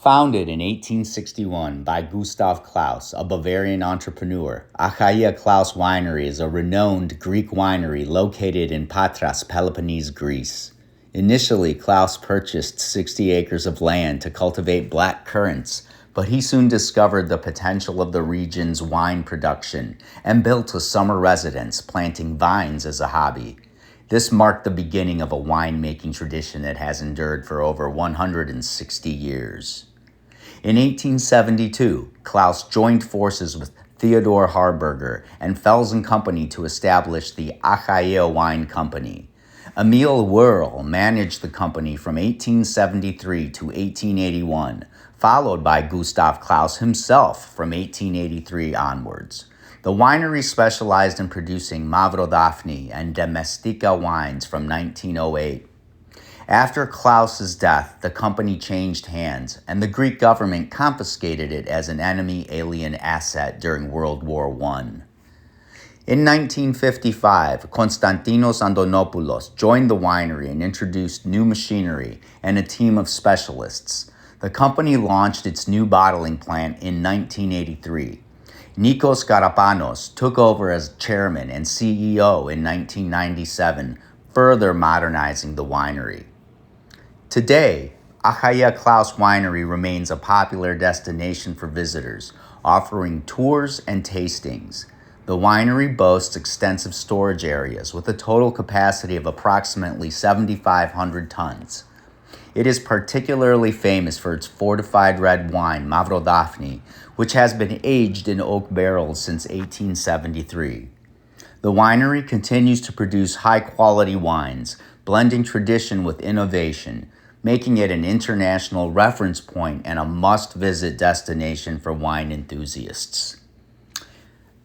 Founded in 1861 by Gustav Clauss, a Bavarian entrepreneur, Achaia Clauss Winery is a renowned Greek winery located in Patras, Peloponnese, Greece. Initially, Clauss purchased 60 acres of land to cultivate black currants, but he soon discovered the potential of the region's wine production and built a summer residence, planting vines as a hobby. This marked the beginning of a winemaking tradition that has endured for over 160 years. In 1872, Clauss joined forces with Theodor Harburger and Fels and Company to establish the Achaia Wine Company. Emil Werl managed the company from 1873 to 1881, followed by Gustav Clauss himself from 1883 onwards. The winery specialized in producing Mavrodaphne and Domestica wines from 1908. After Clauss's death, the company changed hands, and the Greek government confiscated it as an enemy alien asset during World War I. In 1955, Konstantinos Andonopoulos joined the winery and introduced new machinery and a team of specialists. The company launched its new bottling plant in 1983. Nikos Karapanos took over as chairman and CEO in 1997, further modernizing the winery. Today, Achaia Clauss Winery remains a popular destination for visitors, offering tours and tastings. The winery boasts extensive storage areas with a total capacity of approximately 7,500 tons. It is particularly famous for its fortified red wine, Mavrodaphne, which has been aged in oak barrels since 1873. The winery continues to produce high-quality wines, blending tradition with innovation, making it an international reference point and a must-visit destination for wine enthusiasts.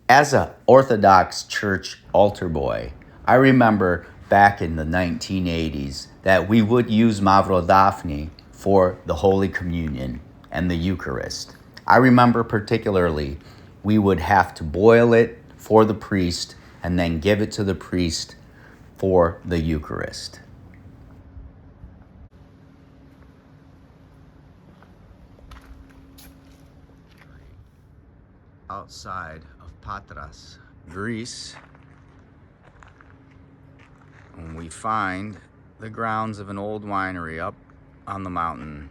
As an Orthodox Church altar boy, I remember back in the 1980s that we would use Mavrodaphne for the Holy Communion and the Eucharist. I remember particularly we would have to boil it for the priest and then give it to the priest for the Eucharist. Outside of Patras, Greece, and we find the grounds of an old winery up on the mountain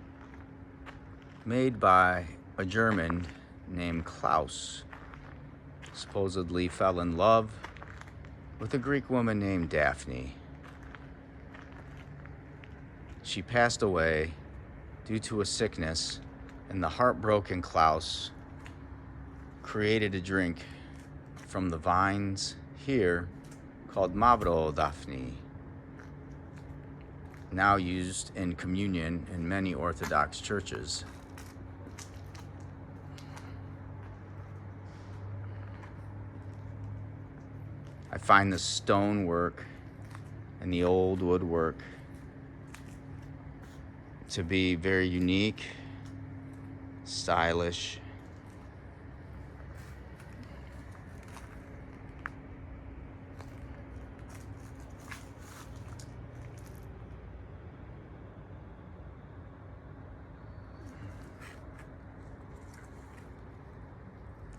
made by a German named Clauss. Supposedly fell in love with a Greek woman named Daphne. She passed away due to a sickness, and the heartbroken Clauss created a drink from the vines here called Mavrodaphne, now used in communion in many Orthodox churches. I find the stonework and the old woodwork to be very unique, stylish,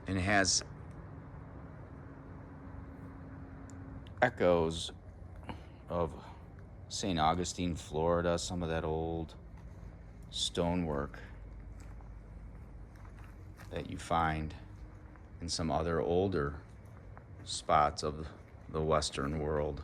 and it has echoes of St. Augustine, Florida, some of that old stonework that you find in some other older spots of the Western world.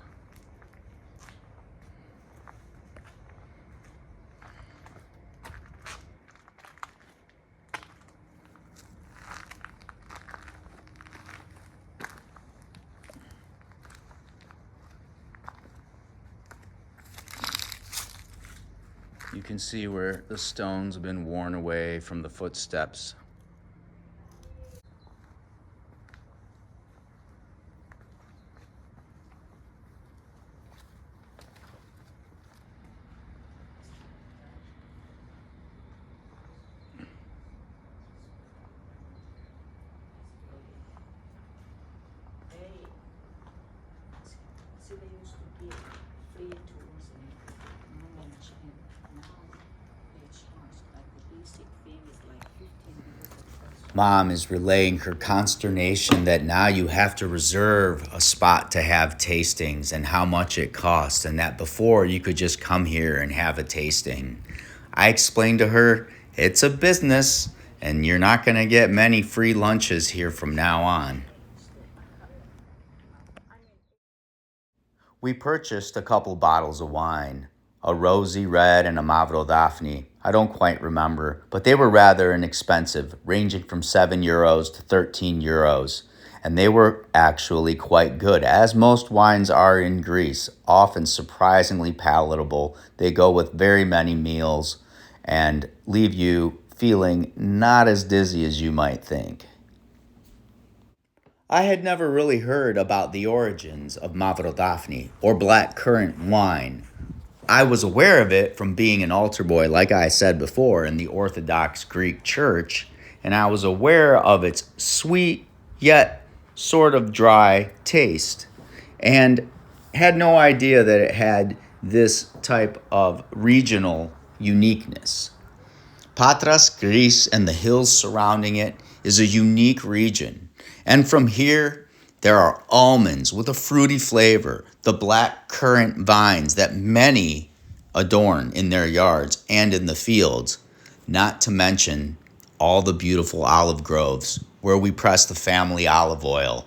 You can see where the stones have been worn away from the footsteps. So they used to give free tours and knowledge, and now they charge like the basic thing Mom is relaying her consternation that now you have to reserve a spot to have tastings and how much it costs, and that before you could just come here and have a tasting. I explained to her, it's a business and you're not going to get many free lunches here from now on. We purchased a couple bottles of wine, a rosy red and a Mavrodaphne. I don't quite remember, but they were rather inexpensive, ranging from €7 to €13. And they were actually quite good, as most wines are in Greece, often surprisingly palatable. They go with very many meals and leave you feeling not as dizzy as you might think. I had never really heard about the origins of Mavrodaphne or black currant wine. I was aware of it from being an altar boy, like I said before, in the Orthodox Greek Church, and I was aware of its sweet yet sort of dry taste, and had no idea that it had this type of regional uniqueness. Patras, Greece, and the hills surrounding it is a unique region. And from here, there are almonds with a fruity flavor, the black currant vines that many adorn in their yards and in the fields, not to mention all the beautiful olive groves where we press the family olive oil.